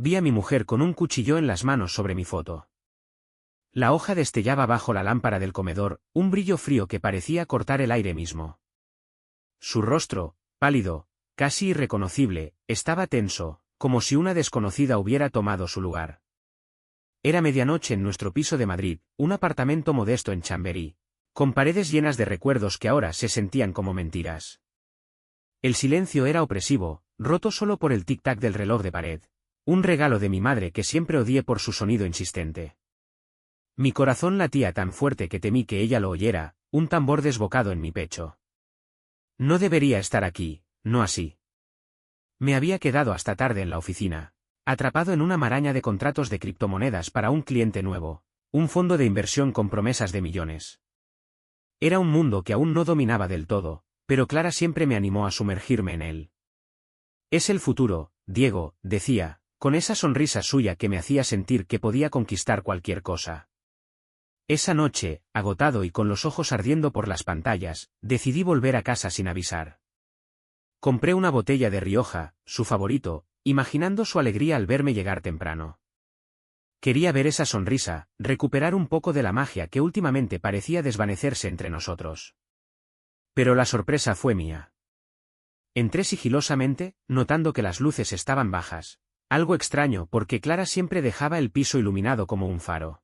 Vi a mi mujer con un cuchillo en las manos sobre mi foto. La hoja destellaba bajo la lámpara del comedor, un brillo frío que parecía cortar el aire mismo. Su rostro, pálido, casi irreconocible, estaba tenso, como si una desconocida hubiera tomado su lugar. Era medianoche en nuestro piso de Madrid, un apartamento modesto en Chamberí, con paredes llenas de recuerdos que ahora se sentían como mentiras. El silencio era opresivo, roto solo por el tic-tac del reloj de pared, un regalo de mi madre que siempre odié por su sonido insistente. Mi corazón latía tan fuerte que temí que ella lo oyera, un tambor desbocado en mi pecho. No debería estar aquí, no así. Me había quedado hasta tarde en la oficina, atrapado en una maraña de contratos de criptomonedas para un cliente nuevo, un fondo de inversión con promesas de millones. Era un mundo que aún no dominaba del todo, pero Clara siempre me animó a sumergirme en él. Es el futuro, Diego, decía, con esa sonrisa suya que me hacía sentir que podía conquistar cualquier cosa. Esa noche, agotado y con los ojos ardiendo por las pantallas, decidí volver a casa sin avisar. Compré una botella de Rioja, su favorito, imaginando su alegría al verme llegar temprano. Quería ver esa sonrisa, recuperar un poco de la magia que últimamente parecía desvanecerse entre nosotros. Pero la sorpresa fue mía. Entré sigilosamente, notando que las luces estaban bajas, algo extraño porque Clara siempre dejaba el piso iluminado como un faro.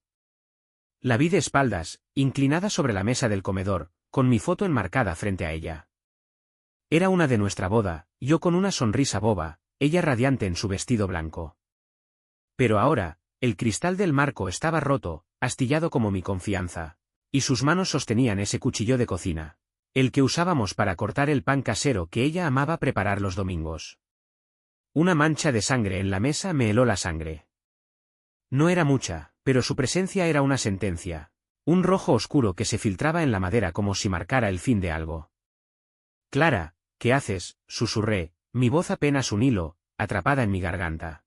La vi de espaldas, inclinada sobre la mesa del comedor, con mi foto enmarcada frente a ella. Era una de nuestra boda, yo con una sonrisa boba, ella radiante en su vestido blanco. Pero ahora, el cristal del marco estaba roto, astillado como mi confianza, y sus manos sostenían ese cuchillo de cocina, el que usábamos para cortar el pan casero que ella amaba preparar los domingos. Una mancha de sangre en la mesa me heló la sangre. No era mucha, pero su presencia era una sentencia, un rojo oscuro que se filtraba en la madera como si marcara el fin de algo. Clara, ¿qué haces?, susurré, mi voz apenas un hilo, atrapada en mi garganta.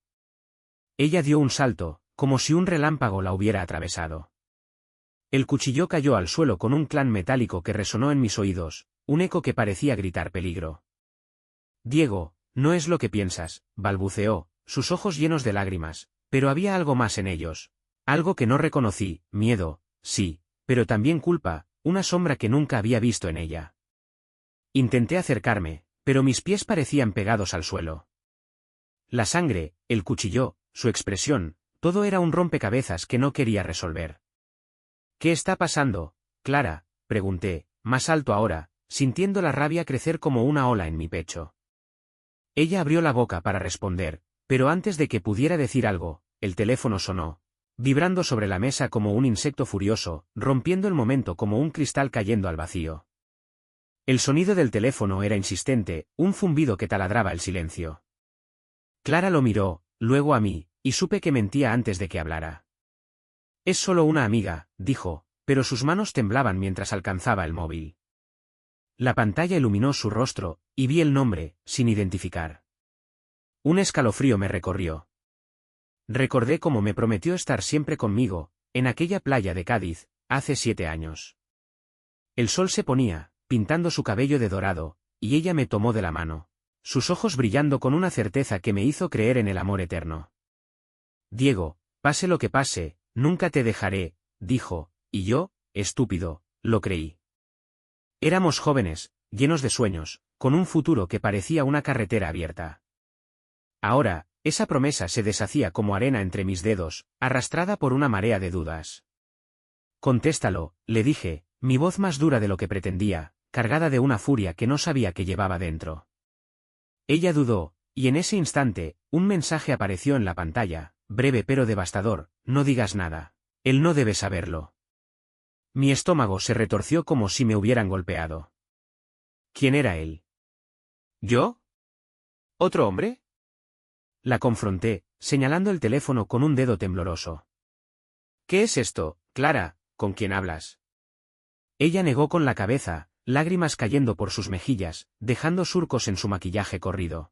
Ella dio un salto, como si un relámpago la hubiera atravesado. El cuchillo cayó al suelo con un clan metálico que resonó en mis oídos, un eco que parecía gritar peligro. Diego, no es lo que piensas, balbuceó, sus ojos llenos de lágrimas, pero había algo más en ellos, algo que no reconocí, miedo, sí, pero también culpa, una sombra que nunca había visto en ella. Intenté acercarme, pero mis pies parecían pegados al suelo. La sangre, el cuchillo, su expresión, todo era un rompecabezas que no quería resolver. ¿Qué está pasando, Clara?, pregunté, más alto ahora, sintiendo la rabia crecer como una ola en mi pecho. Ella abrió la boca para responder, pero antes de que pudiera decir algo, el teléfono sonó, vibrando sobre la mesa como un insecto furioso, rompiendo el momento como un cristal cayendo al vacío. El sonido del teléfono era insistente, un zumbido que taladraba el silencio. Clara lo miró, luego a mí, y supe que mentía antes de que hablara. Es solo una amiga, dijo, pero sus manos temblaban mientras alcanzaba el móvil. La pantalla iluminó su rostro, y vi el nombre, sin identificar. Un escalofrío me recorrió. Recordé cómo me prometió estar siempre conmigo, en aquella playa de Cádiz, hace 7 años. El sol se ponía, pintando su cabello de dorado, y ella me tomó de la mano, sus ojos brillando con una certeza que me hizo creer en el amor eterno. Diego, pase lo que pase, nunca te dejaré, dijo, y yo, estúpido, lo creí. Éramos jóvenes, llenos de sueños, con un futuro que parecía una carretera abierta. Ahora, esa promesa se deshacía como arena entre mis dedos, arrastrada por una marea de dudas. Contéstalo, le dije, mi voz más dura de lo que pretendía, cargada de una furia que no sabía que llevaba dentro. Ella dudó, y en ese instante, un mensaje apareció en la pantalla, breve pero devastador: no digas nada. Él no debe saberlo. Mi estómago se retorció como si me hubieran golpeado. ¿Quién era él? ¿Yo? ¿Otro hombre? La confronté, señalando el teléfono con un dedo tembloroso. ¿Qué es esto, Clara? ¿Con quién hablas? Ella negó con la cabeza, lágrimas cayendo por sus mejillas, dejando surcos en su maquillaje corrido.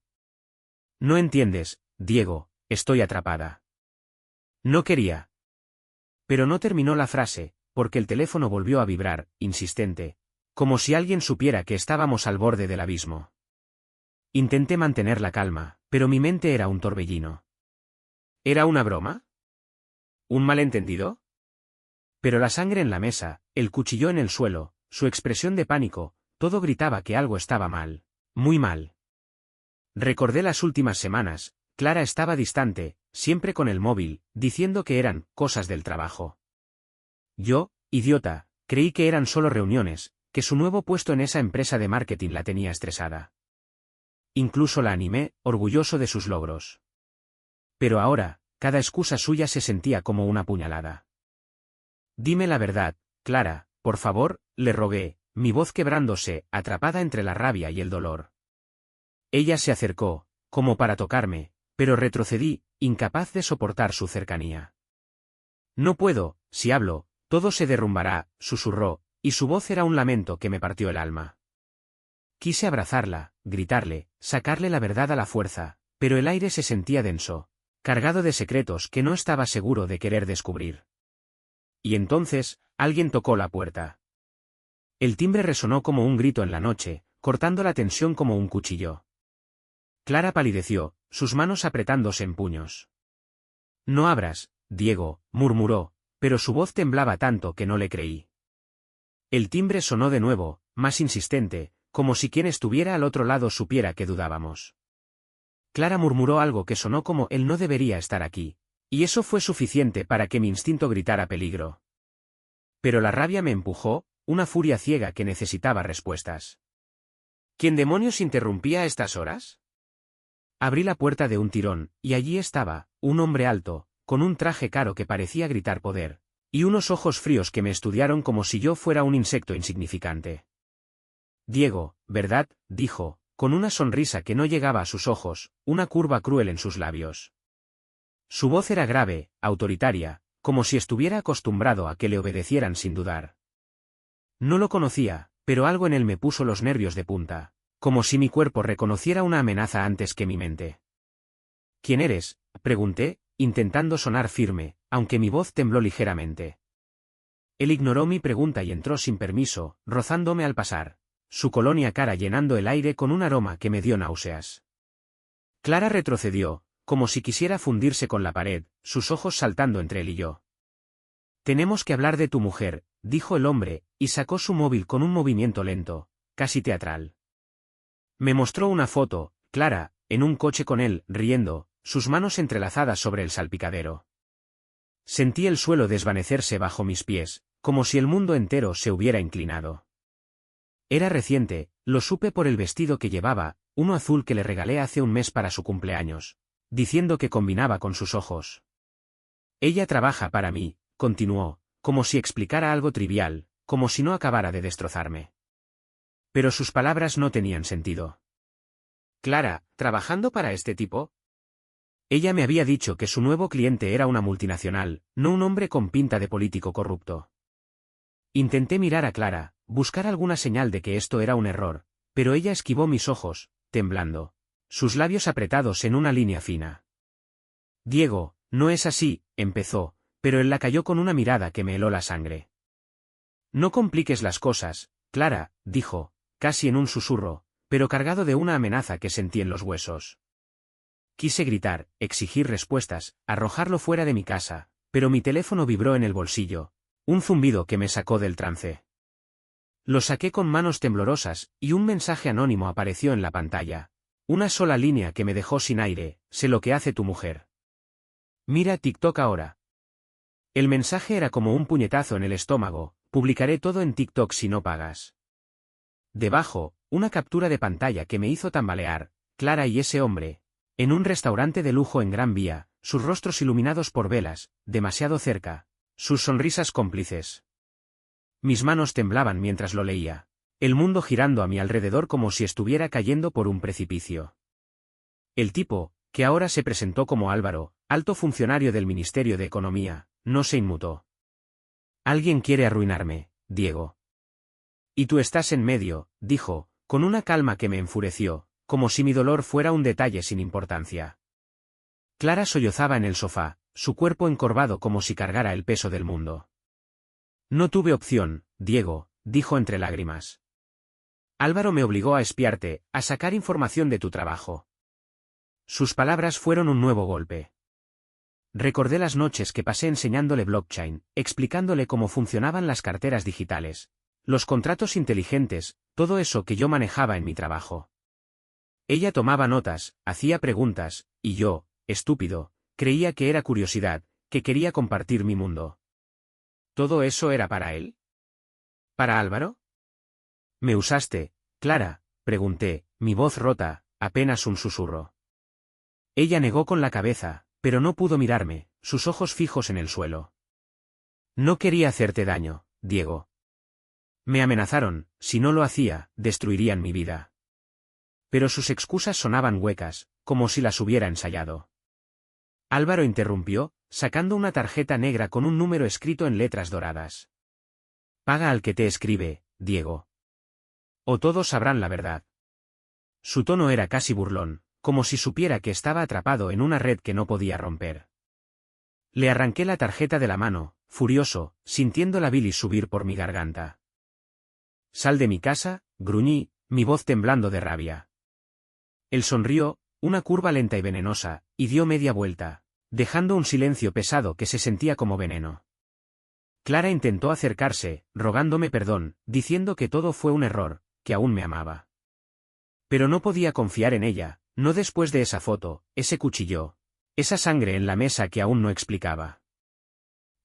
No entiendes, Diego, estoy atrapada. No quería. Pero no terminó la frase, porque el teléfono volvió a vibrar, insistente, como si alguien supiera que estábamos al borde del abismo. Intenté mantener la calma, pero mi mente era un torbellino. ¿Era una broma? ¿Un malentendido? Pero la sangre en la mesa, el cuchillo en el suelo, su expresión de pánico, todo gritaba que algo estaba mal. Muy mal. Recordé las últimas semanas. Clara estaba distante, siempre con el móvil, diciendo que eran cosas del trabajo. Yo, idiota, creí que eran solo reuniones, que su nuevo puesto en esa empresa de marketing la tenía estresada. Incluso la animé, orgulloso de sus logros. Pero ahora, cada excusa suya se sentía como una puñalada. Dime la verdad, Clara, por favor, le rogué, mi voz quebrándose, atrapada entre la rabia y el dolor. Ella se acercó, como para tocarme, pero retrocedí, incapaz de soportar su cercanía. No puedo, si hablo, todo se derrumbará, susurró, y su voz era un lamento que me partió el alma. Quise abrazarla, gritarle, sacarle la verdad a la fuerza, pero el aire se sentía denso, cargado de secretos que no estaba seguro de querer descubrir. Y entonces, alguien tocó la puerta. El timbre resonó como un grito en la noche, cortando la tensión como un cuchillo. Clara palideció, sus manos apretándose en puños. No abras, Diego, murmuró, pero su voz temblaba tanto que no le creí. El timbre sonó de nuevo, más insistente, como si quien estuviera al otro lado supiera que dudábamos. Clara murmuró algo que sonó como él no debería estar aquí, y eso fue suficiente para que mi instinto gritara peligro. Pero la rabia me empujó, una furia ciega que necesitaba respuestas. ¿Quién demonios interrumpía a estas horas? Abrí la puerta de un tirón, y allí estaba, un hombre alto, con un traje caro que parecía gritar poder, y unos ojos fríos que me estudiaron como si yo fuera un insecto insignificante. Diego, ¿verdad?, dijo, con una sonrisa que no llegaba a sus ojos, una curva cruel en sus labios. Su voz era grave, autoritaria, como si estuviera acostumbrado a que le obedecieran sin dudar. No lo conocía, pero algo en él me puso los nervios de punta, como si mi cuerpo reconociera una amenaza antes que mi mente. ¿Quién eres?, pregunté, intentando sonar firme, aunque mi voz tembló ligeramente. Él ignoró mi pregunta y entró sin permiso, rozándome al pasar, su colonia cara llenando el aire con un aroma que me dio náuseas. Clara retrocedió, como si quisiera fundirse con la pared, sus ojos saltando entre él y yo. Tenemos que hablar de tu mujer, dijo el hombre, y sacó su móvil con un movimiento lento, casi teatral. Me mostró una foto, Clara, en un coche con él, riendo, sus manos entrelazadas sobre el salpicadero. Sentí el suelo desvanecerse bajo mis pies, como si el mundo entero se hubiera inclinado. Era reciente, lo supe por el vestido que llevaba, uno azul que le regalé hace un mes para su cumpleaños, diciendo que combinaba con sus ojos. Ella trabaja para mí, continuó, como si explicara algo trivial, como si no acabara de destrozarme. Pero sus palabras no tenían sentido. Clara, ¿trabajando para este tipo? Ella me había dicho que su nuevo cliente era una multinacional, no un hombre con pinta de político corrupto. Intenté mirar a Clara, buscar alguna señal de que esto era un error, pero ella esquivó mis ojos, temblando, sus labios apretados en una línea fina. Diego, no es así, empezó, pero él la calló con una mirada que me heló la sangre. No compliques las cosas, Clara, dijo, casi en un susurro, pero cargado de una amenaza que sentí en los huesos. Quise gritar, exigir respuestas, arrojarlo fuera de mi casa, pero mi teléfono vibró en el bolsillo, un zumbido que me sacó del trance. Lo saqué con manos temblorosas, y un mensaje anónimo apareció en la pantalla. Una sola línea que me dejó sin aire: sé lo que hace tu mujer. Mira TikTok ahora. El mensaje era como un puñetazo en el estómago: publicaré todo en TikTok si no pagas. Debajo, una captura de pantalla que me hizo tambalear: Clara y ese hombre, en un restaurante de lujo en Gran Vía, sus rostros iluminados por velas, demasiado cerca, sus sonrisas cómplices. Mis manos temblaban mientras lo leía, el mundo girando a mi alrededor como si estuviera cayendo por un precipicio. El tipo, que ahora se presentó como Álvaro, alto funcionario del Ministerio de Economía, no se inmutó. Alguien quiere arruinarme, Diego. Y tú estás en medio, dijo, con una calma que me enfureció, como si mi dolor fuera un detalle sin importancia. Clara sollozaba en el sofá, su cuerpo encorvado como si cargara el peso del mundo. No tuve opción, Diego, dijo entre lágrimas. Álvaro me obligó a espiarte, a sacar información de tu trabajo. Sus palabras fueron un nuevo golpe. Recordé las noches que pasé enseñándole blockchain, explicándole cómo funcionaban las carteras digitales, los contratos inteligentes, todo eso que yo manejaba en mi trabajo. Ella tomaba notas, hacía preguntas, y yo, estúpido, creía que era curiosidad, que quería compartir mi mundo. ¿Todo eso era para él? ¿Para Álvaro? ¿Me usaste, Clara?, pregunté, mi voz rota, apenas un susurro. Ella negó con la cabeza, pero no pudo mirarme, sus ojos fijos en el suelo. No quería hacerte daño, Diego. Me amenazaron, si no lo hacía, destruirían mi vida. Pero sus excusas sonaban huecas, como si las hubiera ensayado. Álvaro interrumpió, sacando una tarjeta negra con un número escrito en letras doradas. Paga al que te escribe, Diego. O todos sabrán la verdad. Su tono era casi burlón, como si supiera que estaba atrapado en una red que no podía romper. Le arranqué la tarjeta de la mano, furioso, sintiendo la bilis subir por mi garganta. Sal de mi casa, gruñí, mi voz temblando de rabia. Él sonrió, una curva lenta y venenosa, y dio media vuelta, dejando un silencio pesado que se sentía como veneno. Clara intentó acercarse, rogándome perdón, diciendo que todo fue un error, que aún me amaba. Pero no podía confiar en ella, no después de esa foto, ese cuchillo, esa sangre en la mesa que aún no explicaba.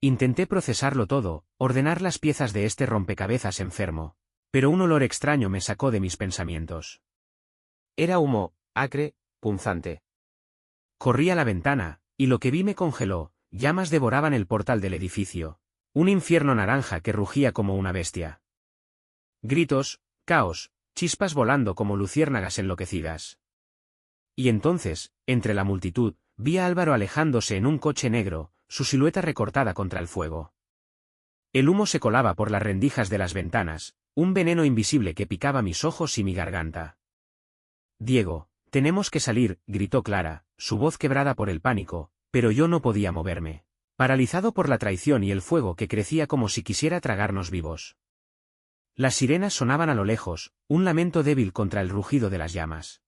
Intenté procesarlo todo, ordenar las piezas de este rompecabezas enfermo, pero un olor extraño me sacó de mis pensamientos. Era humo, acre, punzante. Corrí a la ventana, y lo que vi me congeló, llamas devoraban el portal del edificio, un infierno naranja que rugía como una bestia. Gritos, caos, chispas volando como luciérnagas enloquecidas. Y entonces, entre la multitud, vi a Álvaro alejándose en un coche negro, su silueta recortada contra el fuego. El humo se colaba por las rendijas de las ventanas, un veneno invisible que picaba mis ojos y mi garganta. Diego, tenemos que salir, gritó Clara, su voz quebrada por el pánico, pero yo no podía moverme, paralizado por la traición y el fuego que crecía como si quisiera tragarnos vivos. Las sirenas sonaban a lo lejos, un lamento débil contra el rugido de las llamas.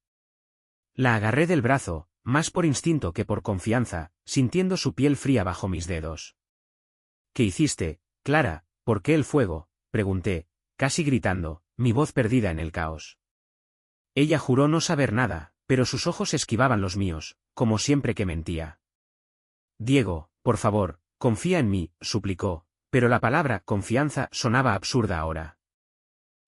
La agarré del brazo, más por instinto que por confianza, sintiendo su piel fría bajo mis dedos. ¿Qué hiciste, Clara? ¿Por qué el fuego?, pregunté, casi gritando, mi voz perdida en el caos. Ella juró no saber nada, pero sus ojos esquivaban los míos, como siempre que mentía. Diego, por favor, confía en mí, suplicó, pero la palabra confianza sonaba absurda ahora.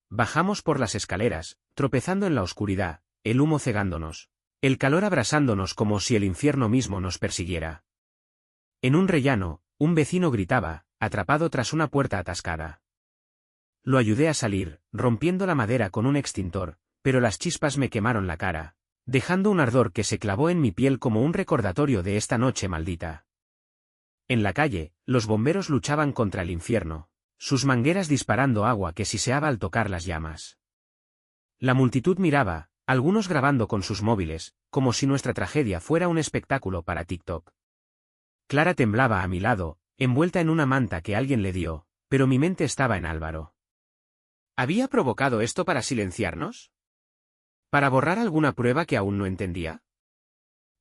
Bajamos por las escaleras, tropezando en la oscuridad, el humo cegándonos, el calor abrasándonos como si el infierno mismo nos persiguiera. En un rellano, un vecino gritaba, atrapado tras una puerta atascada. Lo ayudé a salir, rompiendo la madera con un extintor, pero las chispas me quemaron la cara, dejando un ardor que se clavó en mi piel como un recordatorio de esta noche maldita. En la calle, los bomberos luchaban contra el infierno, sus mangueras disparando agua que siseaba al tocar las llamas. La multitud miraba, algunos grabando con sus móviles, como si nuestra tragedia fuera un espectáculo para TikTok. Clara temblaba a mi lado, envuelta en una manta que alguien le dio, pero mi mente estaba en Álvaro. ¿Había provocado esto para silenciarnos? ¿Para borrar alguna prueba que aún no entendía?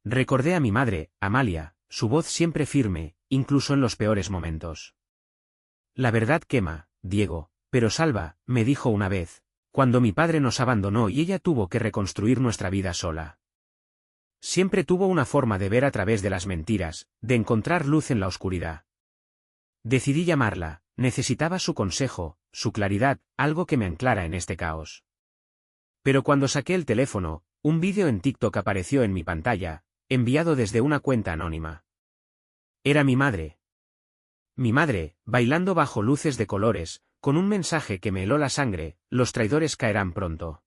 Recordé a mi madre, Amalia, su voz siempre firme, incluso en los peores momentos. La verdad quema, Diego, pero salva, me dijo una vez, cuando mi padre nos abandonó y ella tuvo que reconstruir nuestra vida sola. Siempre tuvo una forma de ver a través de las mentiras, de encontrar luz en la oscuridad. Decidí llamarla, necesitaba su consejo, su claridad, algo que me anclara en este caos. Pero cuando saqué el teléfono, un vídeo en TikTok apareció en mi pantalla, enviado desde una cuenta anónima. Era mi madre. Mi madre, bailando bajo luces de colores, con un mensaje que me heló la sangre: los traidores caerán pronto.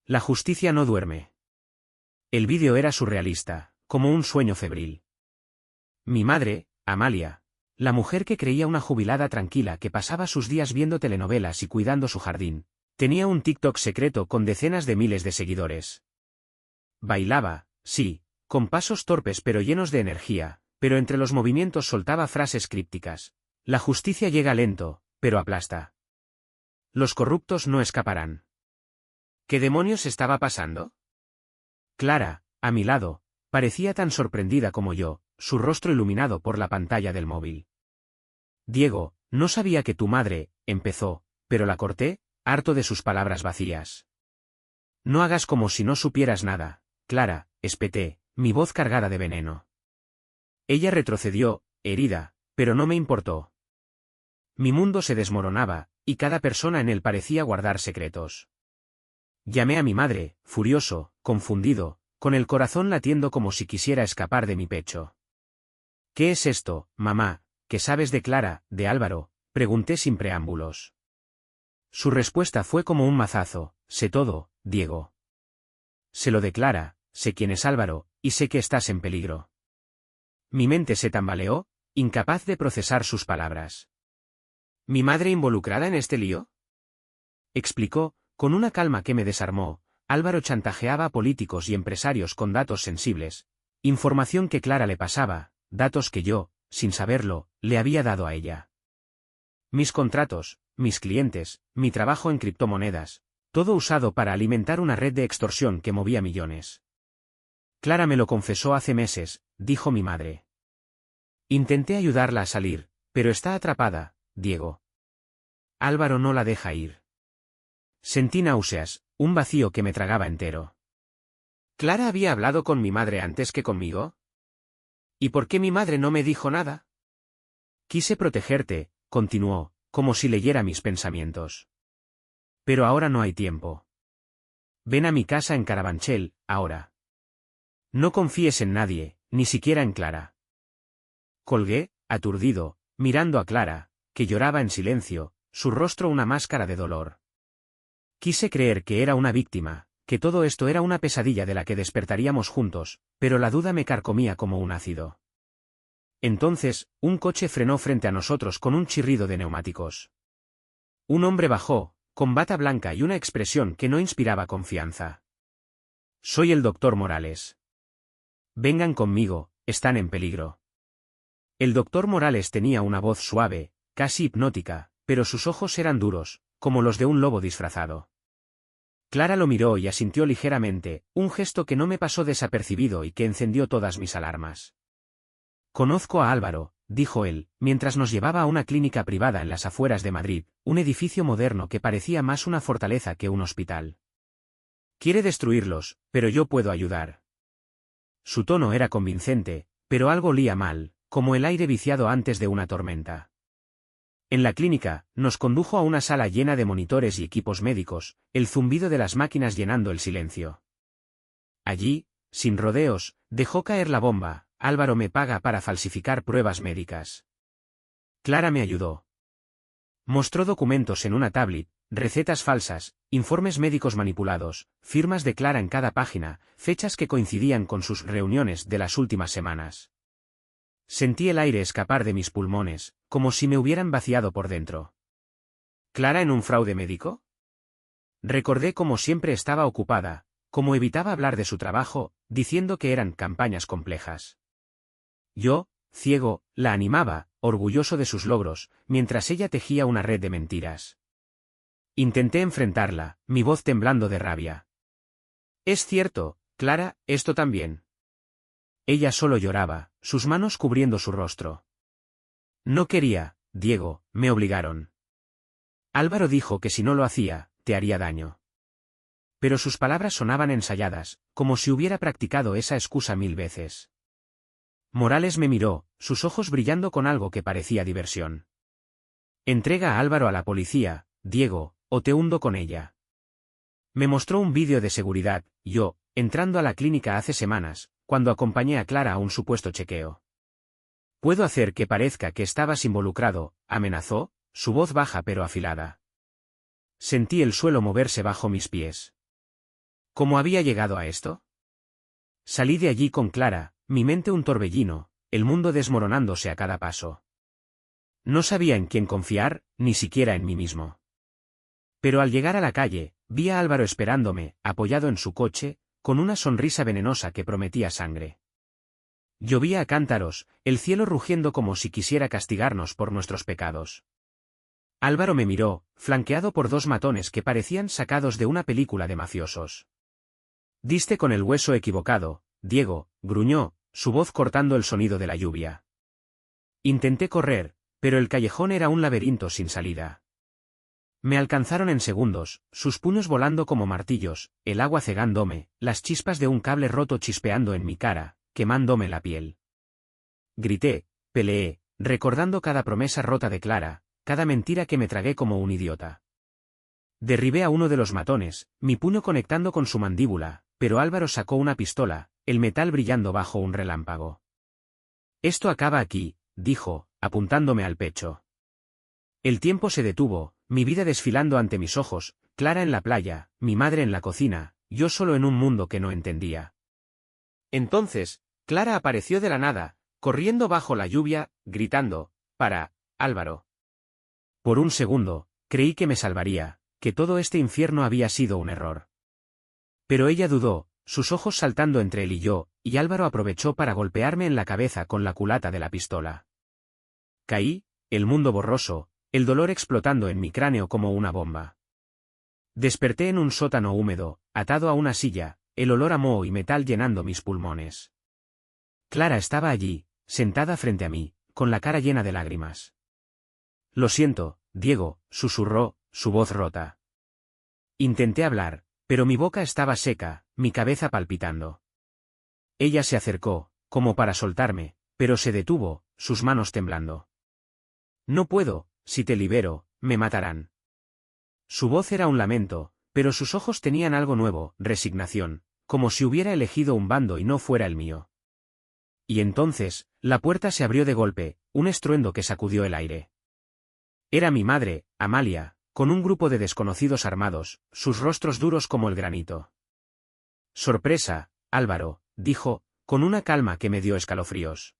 La justicia no duerme. El vídeo era surrealista, como un sueño febril. Mi madre, Amalia, la mujer que creía una jubilada tranquila que pasaba sus días viendo telenovelas y cuidando su jardín, tenía un TikTok secreto con decenas de miles de seguidores. Bailaba, sí, con pasos torpes pero llenos de energía, pero entre los movimientos soltaba frases crípticas. La justicia llega lento, pero aplasta. Los corruptos no escaparán. ¿Qué demonios estaba pasando? Clara, a mi lado, parecía tan sorprendida como yo, su rostro iluminado por la pantalla del móvil. Diego, no sabía que tu madre, empezó, pero la corté, harto de sus palabras vacías. No hagas como si no supieras nada, Clara, espeté, mi voz cargada de veneno. Ella retrocedió, herida, pero no me importó. Mi mundo se desmoronaba, y cada persona en él parecía guardar secretos. Llamé a mi madre, furioso, confundido, con el corazón latiendo como si quisiera escapar de mi pecho. ¿Qué es esto, mamá? ¿Qué sabes de Clara, de Álvaro? Pregunté sin preámbulos. Su respuesta fue como un mazazo: sé todo, Diego. Se lo declara, sé quién es Álvaro, y sé que estás en peligro. Mi mente se tambaleó, incapaz de procesar sus palabras. ¿Mi madre involucrada en este lío? Explicó, con una calma que me desarmó. Álvaro chantajeaba a políticos y empresarios con datos sensibles, información que Clara le pasaba, datos que yo, sin saberlo, le había dado a ella. Mis contratos, mis clientes, mi trabajo en criptomonedas, todo usado para alimentar una red de extorsión que movía millones. Clara me lo confesó hace meses, dijo mi madre. Intenté ayudarla a salir, pero está atrapada, Diego. Álvaro no la deja ir. Sentí náuseas, un vacío que me tragaba entero. ¿Clara había hablado con mi madre antes que conmigo? ¿Y por qué mi madre no me dijo nada? Quise protegerte, continuó, como si leyera mis pensamientos. Pero ahora no hay tiempo. Ven a mi casa en Carabanchel, ahora. No confíes en nadie, ni siquiera en Clara. Colgué, aturdido, mirando a Clara, que lloraba en silencio, su rostro una máscara de dolor. Quise creer que era una víctima, que todo esto era una pesadilla de la que despertaríamos juntos, pero la duda me carcomía como un ácido. Entonces, un coche frenó frente a nosotros con un chirrido de neumáticos. Un hombre bajó, con bata blanca y una expresión que no inspiraba confianza. Soy el doctor Morales. Vengan conmigo, están en peligro. El doctor Morales tenía una voz suave, casi hipnótica, pero sus ojos eran duros, como los de un lobo disfrazado. Clara lo miró y asintió ligeramente, un gesto que no me pasó desapercibido y que encendió todas mis alarmas. Conozco a Álvaro, dijo él, mientras nos llevaba a una clínica privada en las afueras de Madrid, un edificio moderno que parecía más una fortaleza que un hospital. Quiere destruirlos, pero yo puedo ayudar. Su tono era convincente, pero algo olía mal, como el aire viciado antes de una tormenta. En la clínica, nos condujo a una sala llena de monitores y equipos médicos, el zumbido de las máquinas llenando el silencio. Allí, sin rodeos, dejó caer la bomba: Álvaro me paga para falsificar pruebas médicas. Clara me ayudó. Mostró documentos en una tablet, recetas falsas, informes médicos manipulados, firmas de Clara en cada página, fechas que coincidían con sus reuniones de las últimas semanas. Sentí el aire escapar de mis pulmones, como si me hubieran vaciado por dentro. ¿Clara en un fraude médico? Recordé cómo siempre estaba ocupada, cómo evitaba hablar de su trabajo, diciendo que eran campañas complejas. Yo, ciego, la animaba, orgulloso de sus logros, mientras ella tejía una red de mentiras. Intenté enfrentarla, mi voz temblando de rabia. Es cierto, Clara, esto también. Ella solo lloraba, sus manos cubriendo su rostro. No quería, Diego, me obligaron. Álvaro dijo que si no lo hacía, te haría daño. Pero sus palabras sonaban ensayadas, como si hubiera practicado esa excusa 1000 veces. Morales me miró, sus ojos brillando con algo que parecía diversión. Entrega a Álvaro a la policía, Diego, o te hundo con ella. Me mostró un vídeo de seguridad, yo, entrando a la clínica hace semanas, cuando acompañé a Clara a un supuesto chequeo. Puedo hacer que parezca que estabas involucrado, amenazó, su voz baja pero afilada. Sentí el suelo moverse bajo mis pies. ¿Cómo había llegado a esto? Salí de allí con Clara, mi mente un torbellino, el mundo desmoronándose a cada paso. No sabía en quién confiar, ni siquiera en mí mismo. Pero al llegar a la calle, vi a Álvaro esperándome, apoyado en su coche, con una sonrisa venenosa que prometía sangre. Llovía a cántaros, el cielo rugiendo como si quisiera castigarnos por nuestros pecados. Álvaro me miró, flanqueado por 2 matones que parecían sacados de una película de mafiosos. Diste con el hueso equivocado, Diego, gruñó, su voz cortando el sonido de la lluvia. Intenté correr, pero el callejón era un laberinto sin salida. Me alcanzaron en segundos, sus puños volando como martillos, el agua cegándome, las chispas de un cable roto chispeando en mi cara, quemándome la piel. Grité, peleé, recordando cada promesa rota de Clara, cada mentira que me tragué como un idiota. Derribé a uno de los matones, mi puño conectando con su mandíbula, pero Álvaro sacó una pistola, el metal brillando bajo un relámpago. «Esto acaba aquí», dijo, apuntándome al pecho. El tiempo se detuvo, mi vida desfilando ante mis ojos, Clara en la playa, mi madre en la cocina, yo solo en un mundo que no entendía. Entonces, Clara apareció de la nada, corriendo bajo la lluvia, gritando, «Para, Álvaro». Por un segundo, creí que me salvaría, que todo este infierno había sido un error. Pero ella dudó, sus ojos saltando entre él y yo, y Álvaro aprovechó para golpearme en la cabeza con la culata de la pistola. Caí, el mundo borroso, el dolor explotando en mi cráneo como una bomba. Desperté en un sótano húmedo, atado a una silla, el olor a moho y metal llenando mis pulmones. Clara estaba allí, sentada frente a mí, con la cara llena de lágrimas. «Lo siento, Diego», susurró, su voz rota. Intenté hablar, pero mi boca estaba seca, mi cabeza palpitando. Ella se acercó, como para soltarme, pero se detuvo, sus manos temblando. «No puedo, si te libero, me matarán». Su voz era un lamento, pero sus ojos tenían algo nuevo, resignación, como si hubiera elegido un bando y no fuera el mío. Y entonces, la puerta se abrió de golpe, un estruendo que sacudió el aire. Era mi madre, Amalia, con un grupo de desconocidos armados, sus rostros duros como el granito. «Sorpresa, Álvaro», dijo, con una calma que me dio escalofríos.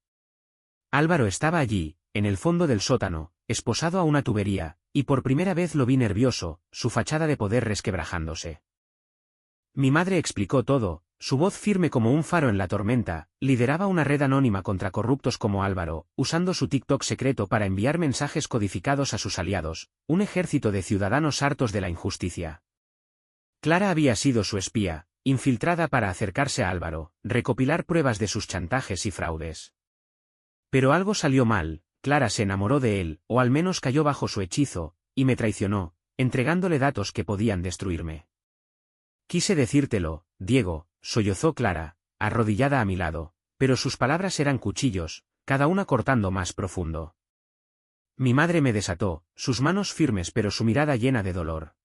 Álvaro estaba allí, en el fondo del sótano, esposado a una tubería, y por primera vez lo vi nervioso, su fachada de poder resquebrajándose. Mi madre explicó todo, su voz firme como un faro en la tormenta, lideraba una red anónima contra corruptos como Álvaro, usando su TikTok secreto para enviar mensajes codificados a sus aliados, un ejército de ciudadanos hartos de la injusticia. Clara había sido su espía, infiltrada para acercarse a Álvaro, recopilar pruebas de sus chantajes y fraudes. Pero algo salió mal, Clara se enamoró de él, o al menos cayó bajo su hechizo, y me traicionó, entregándole datos que podían destruirme. «Quise decírtelo, Diego», sollozó Clara, arrodillada a mi lado, pero sus palabras eran cuchillos, cada una cortando más profundo. Mi madre me desató, sus manos firmes pero su mirada llena de dolor.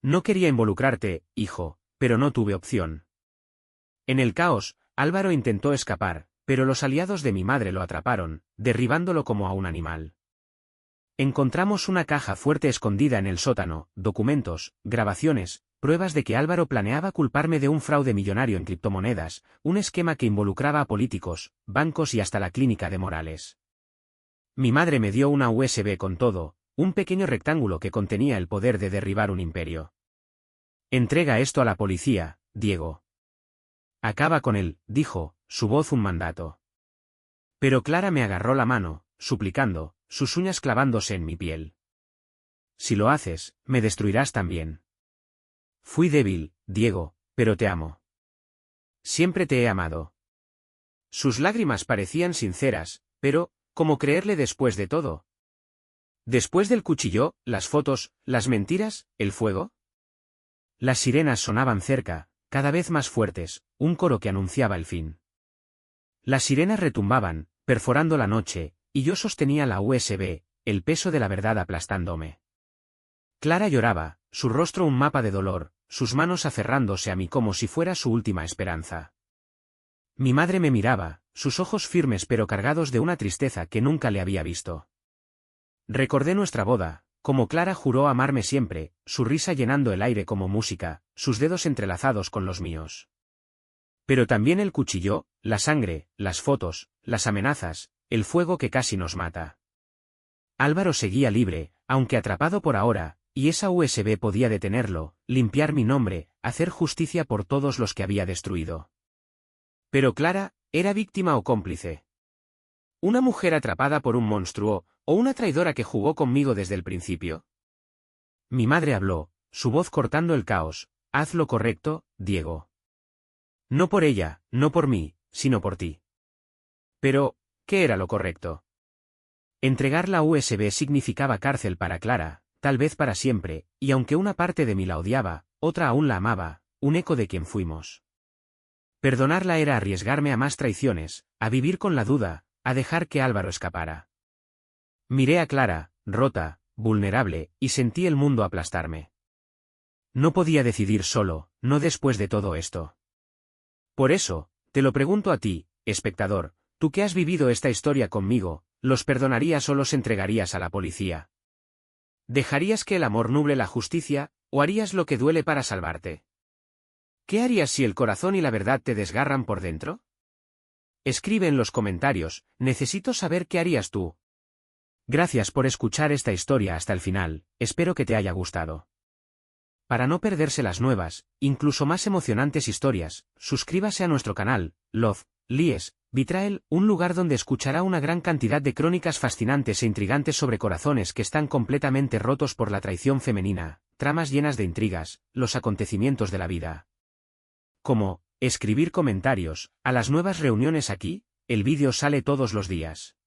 «No quería involucrarte, hijo, pero no tuve opción». En el caos, Álvaro intentó escapar, pero los aliados de mi madre lo atraparon, derribándolo como a un animal. Encontramos una caja fuerte escondida en el sótano, documentos, grabaciones, pruebas de que Álvaro planeaba culparme de un fraude millonario en criptomonedas, un esquema que involucraba a políticos, bancos y hasta la clínica de Morales. Mi madre me dio una USB con todo, un pequeño rectángulo que contenía el poder de derribar un imperio. «Entrega esto a la policía, Diego. Acaba con él», dijo, su voz un mandato. Pero Clara me agarró la mano, suplicando, sus uñas clavándose en mi piel. «Si lo haces, me destruirás también». «Fui débil, Diego, pero te amo. Siempre te he amado». Sus lágrimas parecían sinceras, pero, ¿cómo creerle después de todo? Después del cuchillo, las fotos, las mentiras, el fuego. Las sirenas sonaban cerca, cada vez más fuertes, un coro que anunciaba el fin. Las sirenas retumbaban, perforando la noche, y yo sostenía la USB, el peso de la verdad aplastándome. Clara lloraba, su rostro un mapa de dolor, sus manos aferrándose a mí como si fuera su última esperanza. Mi madre me miraba, sus ojos firmes pero cargados de una tristeza que nunca le había visto. Recordé nuestra boda, como Clara juró amarme siempre, su risa llenando el aire como música, sus dedos entrelazados con los míos. Pero también el cuchillo, la sangre, las fotos, las amenazas, el fuego que casi nos mata. Álvaro seguía libre, aunque atrapado por ahora, y esa USB podía detenerlo, limpiar mi nombre, hacer justicia por todos los que había destruido. Pero Clara, ¿era víctima o cómplice? ¿Una mujer atrapada por un monstruo, o una traidora que jugó conmigo desde el principio? Mi madre habló, su voz cortando el caos. «Haz lo correcto, Diego. No por ella, no por mí, sino por ti». Pero, ¿qué era lo correcto? Entregar la USB significaba cárcel para Clara, tal vez para siempre, y aunque una parte de mí la odiaba, otra aún la amaba, un eco de quien fuimos. Perdonarla era arriesgarme a más traiciones, a vivir con la duda, a dejar que Álvaro escapara. Miré a Clara, rota, vulnerable, y sentí el mundo aplastarme. No podía decidir solo, no después de todo esto. Por eso, te lo pregunto a ti, espectador, tú que has vivido esta historia conmigo, ¿los perdonarías o los entregarías a la policía? ¿Dejarías que el amor nuble la justicia, o harías lo que duele para salvarte? ¿Qué harías si el corazón y la verdad te desgarran por dentro? Escribe en los comentarios, necesito saber qué harías tú. Gracias por escuchar esta historia hasta el final, espero que te haya gustado. Para no perderse las nuevas, incluso más emocionantes historias, suscríbase a nuestro canal, Love, Lies, Betrayal, un lugar donde escuchará una gran cantidad de crónicas fascinantes e intrigantes sobre corazones que están completamente rotos por la traición femenina, tramas llenas de intrigas, los acontecimientos de la vida. Como, escribir comentarios, a las nuevas reuniones aquí, el vídeo sale todos los días.